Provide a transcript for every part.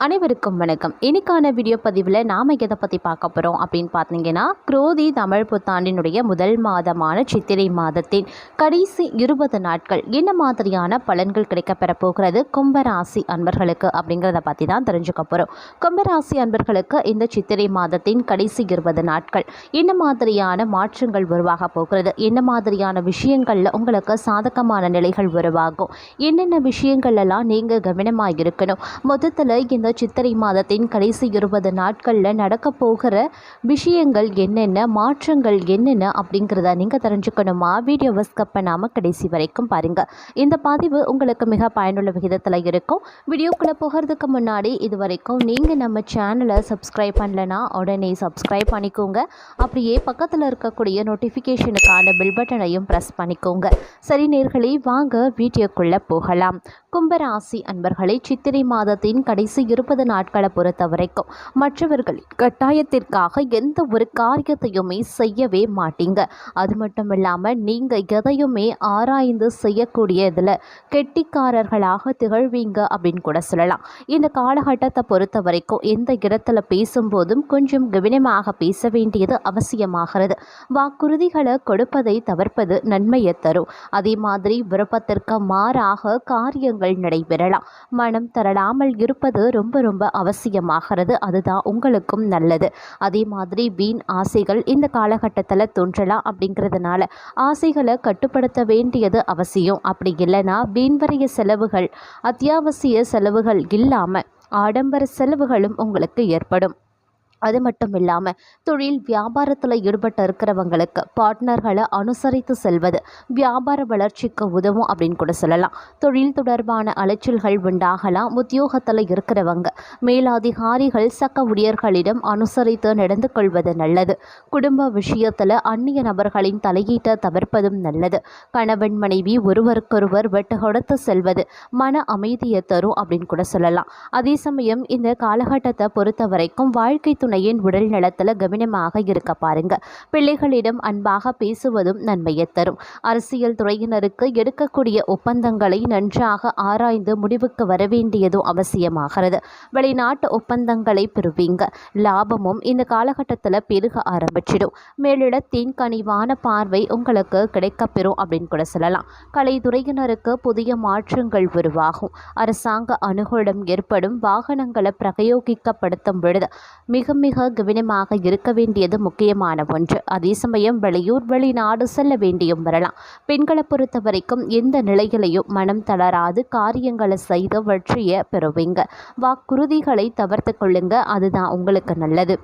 அனைவருக்கும் வணக்கம். இன்னைக்கான வீடியோ பதிவில் நாம் எதை பற்றி பார்க்க போகிறோம் அப்படின்னு பார்த்தீங்கன்னா, குரோதி தமிழ் புத்தாண்டினுடைய முதல் மாதமான சித்திரை மாதத்தின் கடைசி 20 நாட்கள் என்ன மாதிரியான பலன்கள் கிடைக்கப்பெற போகிறது கும்பராசி அன்பர்களுக்கு அப்படிங்கிறத பற்றி தான் தெரிஞ்சுக்க போகிறோம். கும்பராசி அன்பர்களுக்கு இந்த சித்திரை மாதத்தின் கடைசி 20 நாட்கள் என்ன மாதிரியான மாற்றங்கள் உருவாக போகிறது, என்ன மாதிரியான விஷயங்களில் உங்களுக்கு சாதகமான நிலைகள் உருவாகும், என்னென்ன விஷயங்கள்லாம் நீங்கள் கவனமாக இருக்கணும், மொத்தத்தில் இந்த சித்திரை மாதத்தின் கடைசி 20 நாட்களில் நடக்க போகிற விஷயங்கள் என்னென்ன, மாற்றங்கள் என்னென்ன அப்படிங்கிறத நீங்கள் தெரிஞ்சுக்கணுமா? வீடியோவை ஸ்கிப் பண்ணாமல் கடைசி வரைக்கும் பாருங்கள். இந்த பதிவு உங்களுக்கு மிக பயனுள்ள விகிதத்தில் இருக்கும். வீடியோக்குள்ளே போகிறதுக்கு முன்னாடி இது வரைக்கும் நீங்கள் நம்ம சேனலை சப்ஸ்கிரைப் பண்ணலைன்னா உடனே சப்ஸ்கிரைப் பண்ணிக்கோங்க. அப்படியே பக்கத்தில் இருக்கக்கூடிய நோட்டிஃபிகேஷனுக்கான பெல் பட்டனையும் ப்ரெஸ் பண்ணிக்கோங்க. சரி நேயர்களே, வாங்க வீடியோக்குள்ளே போகலாம். கும்பராசி அன்பர்களே, சித்திரை மாதத்தின் கடைசி 20 நாட்களை பொறுத்த வரைக்கும் மற்றவர்களின் கட்டாயத்திற்காக எந்த ஒரு காரியத்தையுமே செய்யவே மாட்டீங்க. அது மட்டும் இல்லாமல் நீங்கள் எதையுமே ஆராய்ந்து செய்யக்கூடிய இதில் கெட்டிக்காரர்களாக திகழ்வீங்க அப்படின்னு கூட சொல்லலாம். இந்த காலகட்டத்தை பொறுத்த வரைக்கும் எந்த இடத்துல பேசும்போதும் கொஞ்சம் கவனமாக பேச வேண்டியது அவசியமாகிறது. வாக்குறுதிகளை கொடுப்பதை தவிர்ப்பது நன்மையை தரும். அதே மாதிரி விருப்பத்திற்கு மாறாக காரியங்கள் நடைபெறலாம். மனம் தரலாமல் இருப்பது ரொம்ப அவசியமாகிறது. அதுதான் உங்களுக்கும் நல்லது. அதே மாதிரி வீண் ஆசைகள் இந்த காலகட்டத்தில் தோன்றலாம். அப்படிங்கிறதுனால ஆசைகளை கட்டுப்படுத்த வேண்டியது அவசியம். அப்படி இல்லைன்னா வீண்வரைய செலவுகள், அத்தியாவசிய செலவுகள் இல்லாமல் ஆடம்பர செலவுகளும் உங்களுக்கு ஏற்படும். அது மட்டும் இல்லாமல் தொழில் வியாபாரத்தில் ஈடுபட்டு இருக்கிறவங்களுக்கு பார்ட்னர்களை அனுசரித்து செல்வது வியாபார வளர்ச்சிக்கு உதவும் அப்படின்னு கூட சொல்லலாம். தொழில் தொடர்பான அலைச்சல்கள் உண்டாகலாம். உத்தியோகத்தில் இருக்கிறவங்க மேலதிகாரிகள் சக ஊழியர்களிடம் அனுசரித்து நடந்து கொள்வது நல்லது. குடும்ப விஷயத்தில் அந்நிய நபர்களின் தலையீட்டை தவிர்ப்பதும் நல்லது. கணவன் மனைவி ஒருவருக்கொருவர் வெட்டு கொடுத்து செல்வது மன அமைதியை தரும் அப்படின்னு கூட சொல்லலாம். அதே சமயம் இந்த காலகட்டத்தை பொறுத்த வரைக்கும் வாழ்க்கை துணையின் உடல் நலத்தில் கவனமாக இருக்க பாருங்க. பிள்ளைகளிடம் அன்பாக பேசுவதும் நன்மையை தரும். அரசியல் துறையினருக்கு எடுக்கக்கூடிய ஒப்பந்தங்களை நன்றாக ஆராய்ந்து முடிவுக்கு வர வேண்டியதும் அவசியமாகிறது. வெளிநாட்டு ஒப்பந்தங்களை பெறுவீங்க. லாபமும் இந்த காலகட்டத்தில் பெருக ஆரம்பிச்சிடும். மேலிடத்தின் கனிவான பார்வை உங்களுக்கு கிடைக்கப்பெறும் அப்படின்னு கூட சொல்லலாம். கலைத்துறையினருக்கு புதிய மாற்றங்கள் உருவாகும். அரசாங்க அனுகூலம் ஏற்படும். வாகனங்களை பிரயோகிக்கப்படுத்தும் பொழுது மிக கவனமாக இருக்க வேண்டியது முக்கியமான ஒன்று. அதே சமயம் வெளிநாடு செல்ல வேண்டியும் வரலாம். பெண்களை பொறுத்த வரைக்கும் எந்த நிலையிலையும் மனம் தளராது காரியங்களை செய்து வெற்றியை பெறுவீங்க. வாக்குறுதிகளை தவிர்த்து கொள்ளுங்க. அதுதான் உங்களுக்கு நல்லது.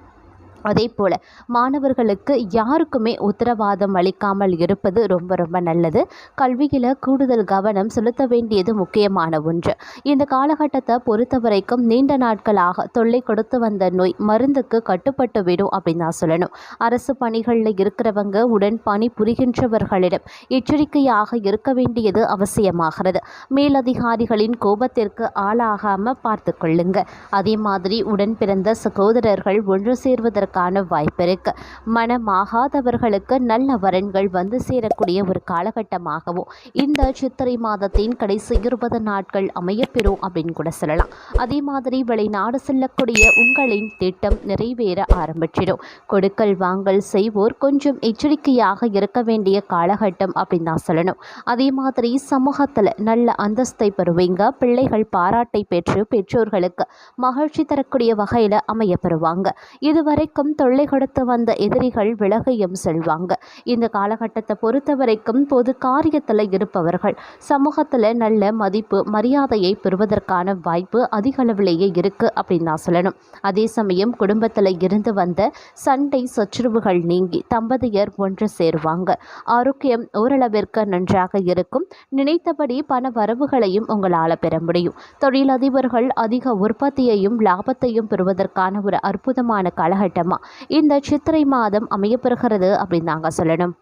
அதே போல் மாணவர்களுக்கு யாருக்குமே உத்தரவாதம் அளிக்காமல் இருப்பது ரொம்ப நல்லது. கல்வியில் கூடுதல் கவனம் செலுத்த வேண்டியது முக்கியமான ஒன்று. இந்த காலகட்டத்தை பொறுத்த வரைக்கும் நீண்ட நாட்களாக தொல்லை கொடுத்து வந்த நோய் மருந்துக்கு கட்டுப்பட்டு விடும் அப்படின்னு தான் சொல்லணும். அரசு பணிகளில் இருக்கிறவங்க உடன் பணி புரிகின்றவர்களிடம் எச்சரிக்கையாக இருக்க வேண்டியது அவசியமாகிறது. மேலதிகாரிகளின் கோபத்திற்கு ஆளாகாமல் பார்த்து கொள்ளுங்க. அதே மாதிரி உடன் பிறந்த சகோதரர்கள் ஒன்று சேர்வதற்கு வாய்ப்பு இருக்கு. மனமாகாதவர்களுக்கு நல்ல வரன்கள் வந்து சேரக்கூடிய ஒரு காலகட்டமாகவும் இந்த சித்திரை மாதத்தின் கடைசி 20 நாட்கள் அமையப்பெறும் அப்படின்னு கூட சொல்லலாம். அதே மாதிரி வெளிநாடு செல்லக்கூடிய உங்களின் திட்டம் நிறைவேற ஆரம்பிச்சிடும். கொடுக்கல் வாங்கல் செய்வோர் கொஞ்சம் எச்சரிக்கையாக இருக்க வேண்டிய காலகட்டம் அப்படின்னு தான் சொல்லணும். அதே மாதிரி சமூகத்தில் நல்ல அந்தஸ்தை பெறுவீங்க. பிள்ளைகள் பாராட்டை பெற்று பெற்றோர்களுக்கு மகிழ்ச்சி தரக்கூடிய வகையில் அமையப்பெறுவாங்க. இதுவரைக்கும் தொல்லை கொடுத்து வந்த எதிரிகள் விலகையும் செல்வாங்க. இந்த காலகட்டத்தை பொறுத்த வரைக்கும் பொது காரியத்தில் இருப்பவர்கள் சமூகத்தில் நல்ல மதிப்பு மரியாதையை பெறுவதற்கான வாய்ப்பு அதிக அளவிலேயே இருக்கு அப்படின்னு நான் சொல்லணும். அதே சமயம் குடும்பத்தில் இருந்து வந்த சண்டை சச்சரவுகள் நீங்கி தம்பதியர் ஒன்று சேருவாங்க. ஆரோக்கியம் ஓரளவிற்கு நன்றாக இருக்கும். நினைத்தபடி பண வரவுகளையும் உங்களால் பெற முடியும். தொழிலதிபர்கள் அதிக உற்பத்தியையும் லாபத்தையும் பெறுவதற்கான ஒரு அற்புதமான காலகட்டமாக இந்த சித்திரை மாதம் அமையப்பெறுகிறது அப்படின்னு நாங்கள் சொல்லணும்.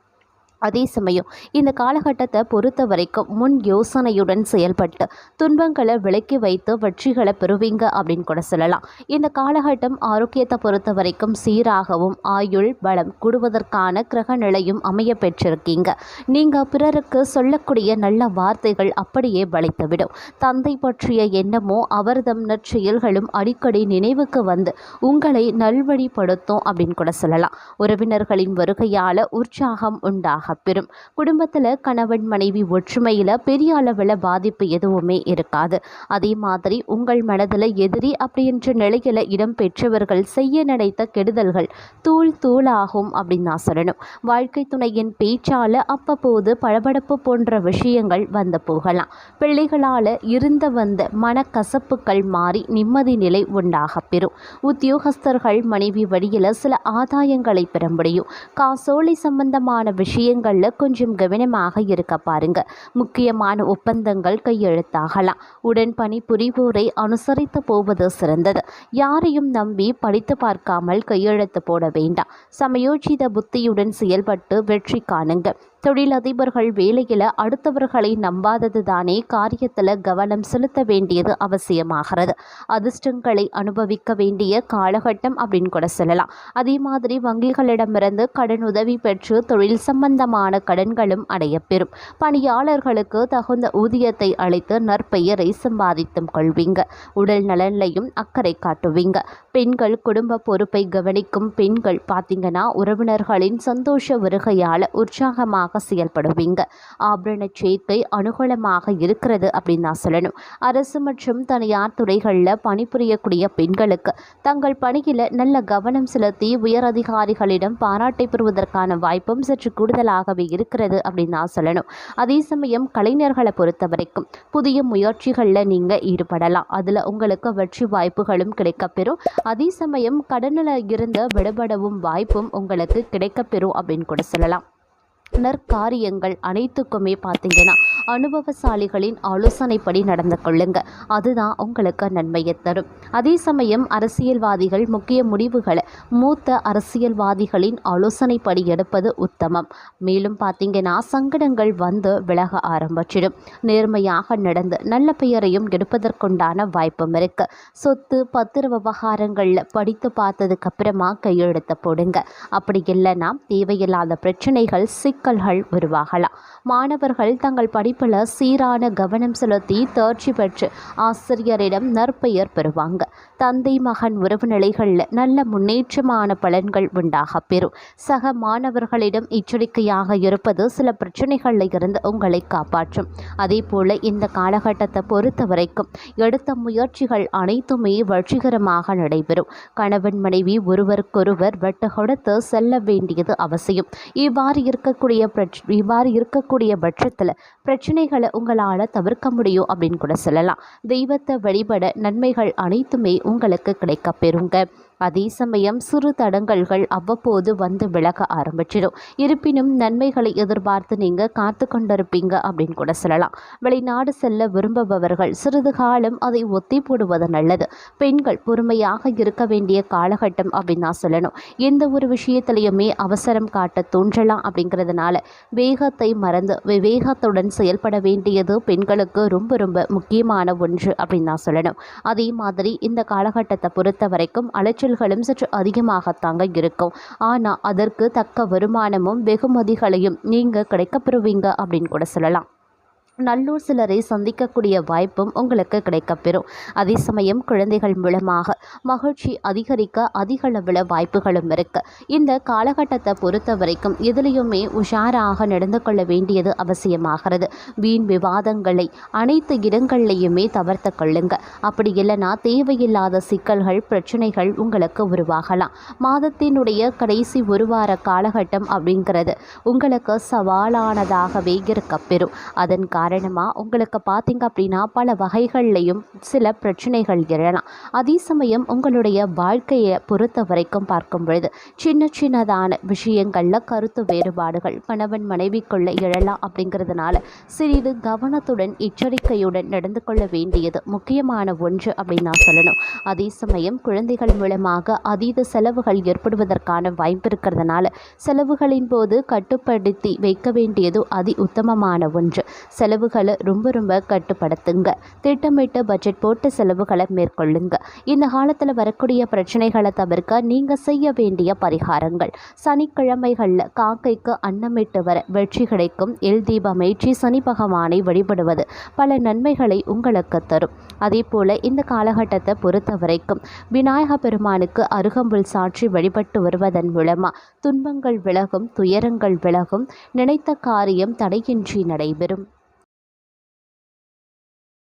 அதே சமயம் இந்த காலகட்டத்தை பொறுத்த வரைக்கும் முன் யோசனையுடன் செயல்பட்டு துன்பங்களை விலக்கி வைத்து வெற்றிகளை பெறுவீங்க அப்படின்னு கூட சொல்லலாம். இந்த காலகட்டம் ஆரோக்கியத்தை பொறுத்த வரைக்கும் சீராகவும் ஆயுள் பலம் கூடுவதற்கான கிரக நிலையும் அமைய பெற்றிருக்கீங்க. நீங்கள் பிறருக்கு சொல்லக்கூடிய நல்ல வார்த்தைகள் அப்படியே பலித்துவிடும். தந்தை பற்றிய எண்ணமோ அவர்தம் நற்செயல்களும் அடிக்கடி நினைவுக்கு வந்து உங்களை நல்வழிப்படுத்தும் அப்படின்னு கூட சொல்லலாம். உறவினர்களின் வருகையால் உற்சாகம் உண்டாக பெறும். குடும்பத்தில் கணவன் மனைவி ஒற்றுமையில் பெரிய அளவில் பாதிப்பு எதுவுமே இருக்காது. அதே மாதிரி உங்கள் மனதில் எதிரி அப்படின்ற நிலையில் இடம் பெற்றவர்கள் செய்ய நினைத்த கெடுதல்கள் தூள் தூளாகும் அப்படின்னு நான் சொல்லணும். வாழ்க்கை துணையின் பேச்சால் அப்பப்போது படபடப்பு போன்ற விஷயங்கள் வந்து போகலாம். பிள்ளைகளால் இருந்து வந்த மனக்கசப்புகள் மாறி நிம்மதி நிலை உண்டாக பெறும். உத்தியோகஸ்தர்கள் மனைவி வழியில் சில ஆதாயங்களை பெற முடியும். காசோலை சம்பந்தமான விஷயங்களில் கொஞ்சம் கவனமாக இருக்க பாருங்க. முக்கியமான ஒப்பந்தங்கள் கையெழுத்தாகலாம். உடன் பணிபுரிவோரை அனுசரித்து போவது சிறந்தது. யாரையும் நம்பி படித்து பார்க்காமல் கையெழுத்து போட வேண்டாம். சமயோஜித புத்தியுடன் செயல்பட்டு வெற்றி காணுங்க. தொழிலதிபர்கள் வேலையில் அடுத்தவர்களை நம்பாதது தானே காரியத்தில் கவனம் செலுத்த வேண்டியது அவசியமாகிறது. அதிர்ஷ்டங்களை அனுபவிக்க வேண்டிய காலகட்டம் அப்படின்னு கூட சொல்லலாம். அதே மாதிரி வங்கிகளிடமிருந்து கடன் உதவி பெற்று தொழில் சம்பந்தமான கடன்களும் அடையப்பெறும். பணியாளர்களுக்கு தகுந்த ஊதியத்தை அளித்து நற்பெயரை சம்பாதித்தும் கொள்வீங்க. உடல் நலன்லையும் அக்கறை காட்டுவீங்க. பெண்கள் குடும்ப பொறுப்பை கவனிக்கும் பெண்கள் பார்த்தீங்கன்னா உறவினர்களின் சந்தோஷ வருகையால் உற்சாகமாக செயல்படுவீங்க. ஆபரண சேர்க்கை அனுகூலமாக இருக்கிறது அப்படின்னு நான் சொல்லணும். அரசு மற்றும் தனியார் துறைகளில் பணிபுரியக்கூடிய பெண்களுக்கு தங்கள் பணியில் நல்ல கவனம் செலுத்தி உயர் அதிகாரிகளிடம் பாராட்டை பெறுவதற்கான வாய்ப்பும் சற்று கூடுதலாகவே இருக்கிறது அப்படின்னு நான் சொல்லணும். அதே சமயம் கலைஞர்களை பொறுத்த வரைக்கும் புதிய முயற்சிகளில் நீங்கள் ஈடுபடலாம். அதில் உங்களுக்கு வெற்றி வாய்ப்புகளும் கிடைக்கப்பெறும். அதே சமயம் கடனில் இருந்து விடுபடவும் வாய்ப்பும் உங்களுக்கு கிடைக்கப்பெறும் அப்படின்னு கூட சொல்லலாம். நற்காரியங்கள் அனைத்துக்குமே பார்த்தீங்கன்னா அனுபவசாலிகளின் ஆலோசனைப்படி நடந்து கொள்ளுங்க. அதுதான் உங்களுக்கு நன்மையை தரும். அதே சமயம் அரசியல்வாதிகள் முக்கிய முடிவுகளை மூத்த அரசியல்வாதிகளின் ஆலோசனைப்படி எடுப்பது உத்தமம். மேலும் பார்த்தீங்கன்னா சங்கடங்கள் வந்து விலக ஆரம்பிச்சிடும். நேர்மையாக நடந்து நல்ல பெயரையும் எடுப்பதற்குண்டான வாய்ப்பும் இருக்கு. சொத்து பத்திர விவகாரங்களில் படித்து பார்த்ததுக்கு அப்புறமா கையெழுத்து போடுங்க. அப்படி இல்லைன்னா தேவையில்லாத பிரச்சனைகள் சிக்கல்கள் உருவாகலாம். மாணவர்கள் தங்கள் படிப்பில் சீரான கவனம் செலுத்தி தேர்ச்சி பெற்று ஆசிரியரிடம் நற்பெயர் பெறுவாங்க. தந்தை மகன் உறவு நிலைகளில் நல்ல முன்னேற்றமான பலன்கள் உண்டாக பெறும். சக மாணவர்களிடம் எச்சரிக்கையாக இருப்பது சில பிரச்சனைகளில் இருந்து உங்களை காப்பாற்றும். அதே போல இந்த காலகட்டத்தை பொறுத்த வரைக்கும் எடுத்த முயற்சிகள் அனைத்துமே வெற்றிகரமாக நடைபெறும். கணவன் மனைவி ஒருவருக்கொருவர் விட்டு கொடுத்து செல்ல வேண்டியது அவசியம். இவ்வாறு இருக்கக்கூடிய பட்சத்தில் பிரச்சனைகளை உங்களால் தவிர்க்க முடியும் அப்படின்னு கூட சொல்லலாம். தெய்வத்தை வழிபட நன்மைகள் அனைத்துமே உங்களுக்கு கிடைக்க பெறுங்க. அதே சமயம் சிறு தடங்கல்கள் அவ்வப்போது வந்து விலக ஆரம்பிச்சிடும். இருப்பினும் நன்மைகளை எதிர்பார்த்து நீங்கள் காத்து கொண்டிருப்பீங்க அப்படின்னு கூட சொல்லலாம். வெளிநாடு செல்ல விரும்புபவர்கள் சிறிது காலம் அதை ஒத்தி போடுவது நல்லது. பெண்கள் பொறுமையாக இருக்க வேண்டிய காலகட்டம் அப்படின்னு நான் சொல்லணும். எந்த ஒரு விஷயத்திலையுமே அவசரம் காட்ட தோன்றலாம். அப்படிங்கிறதுனால வேகத்தை மறந்து விவேகத்துடன் செயல்பட வேண்டியது பெண்களுக்கு ரொம்ப ரொம்ப முக்கியமான ஒன்று அப்படின்னு நான் சொல்லணும். அதே மாதிரி இந்த காலகட்டத்தை பொறுத்த வரைக்கும் அலைச்சல்களும் சற்று அதிகமாகத்தாங்க இருக்கும். ஆனால் அதற்கு தக்க வருமானமும் வெகுமதிகளையும் நீங்கள் கிடைக்கப்பெறுவீங்க அப்படின்னு கூட சொல்லலாம். நல்லூர் சிலரை சந்திக்கக்கூடிய வாய்ப்பும் உங்களுக்கு கிடைக்கப்பெறும். அதே சமயம் குழந்தைகள் மூலமாக மகிழ்ச்சி அதிகரிக்க அதிக அளவில் வாய்ப்புகளும் இருக்கு. இந்த காலகட்டத்தை பொறுத்த வரைக்கும் எதுலேயுமே உஷாராக நடந்து கொள்ள வேண்டியது அவசியமாகிறது. வீண் விவாதங்களை அனைத்து இடங்கள்லையுமே தவிர்த்து கொள்ளுங்க. அப்படி இல்லைனா தேவையில்லாத சிக்கல்கள் பிரச்சனைகள் உங்களுக்கு உருவாகலாம். மாதத்தினுடைய கடைசி ஒரு வார காலகட்டம் அப்படிங்கிறது உங்களுக்கு சவாலானதாகவே இருக்கப்பெறும். அதன் காரணமாக காரணமாக உங்களுக்கு பார்த்தீங்க அப்படின்னா பல வகைகள்லையும் சில பிரச்சனைகள் எழலாம். அதே சமயம் உங்களுடைய வாழ்க்கையை பொறுத்த வரைக்கும் பார்க்கும் பொழுது சின்ன சின்னதான விஷயங்களில் கருத்து வேறுபாடுகள் கணவன் மனைவிக்குள்ள எழலாம். அப்படிங்கிறதுனால சிறிது கவனத்துடன் எச்சரிக்கையுடன் நடந்து கொள்ள வேண்டியது முக்கியமான ஒன்று அப்படின்னு நான் சொல்லணும். அதே சமயம் குழந்தைகள் மூலமாக அதீத செலவுகள் ஏற்படுவதற்கான வாய்ப்பு இருக்கிறதுனால செலவுகளின் போது கட்டுப்படுத்தி வைக்க வேண்டியது உத்தமமான ஒன்று. செலவுகளை ரொம்ப கட்டுப்படுத்துங்க. திட்டமிட்டு பட்ஜெட் போட்டு செலவுகளை மேற்கொள்ளுங்க. இந்த காலத்தில் வரக்கூடிய பிரச்சனைகளை தவிர்க்க நீங்கள் செய்ய வேண்டிய பரிகாரங்கள்: சனிக்கிழமைகளில் காக்கைக்கு அன்னமிட்டு வர வெற்றி கிடைக்கும். எல் தீபமேற்றி சனி பகவானை வழிபடுவது பல நன்மைகளை உங்களுக்கு தரும். அதே போல் இந்த காலகட்டத்தை பொறுத்த வரைக்கும் விநாயக பெருமானுக்கு அருகம்புல் சாற்றி வழிபட்டு வருவதன் மூலமாக துன்பங்கள் விலகும், துயரங்கள் விலகும், நினைத்த காரியம் தடையின்றி நடைபெறும்.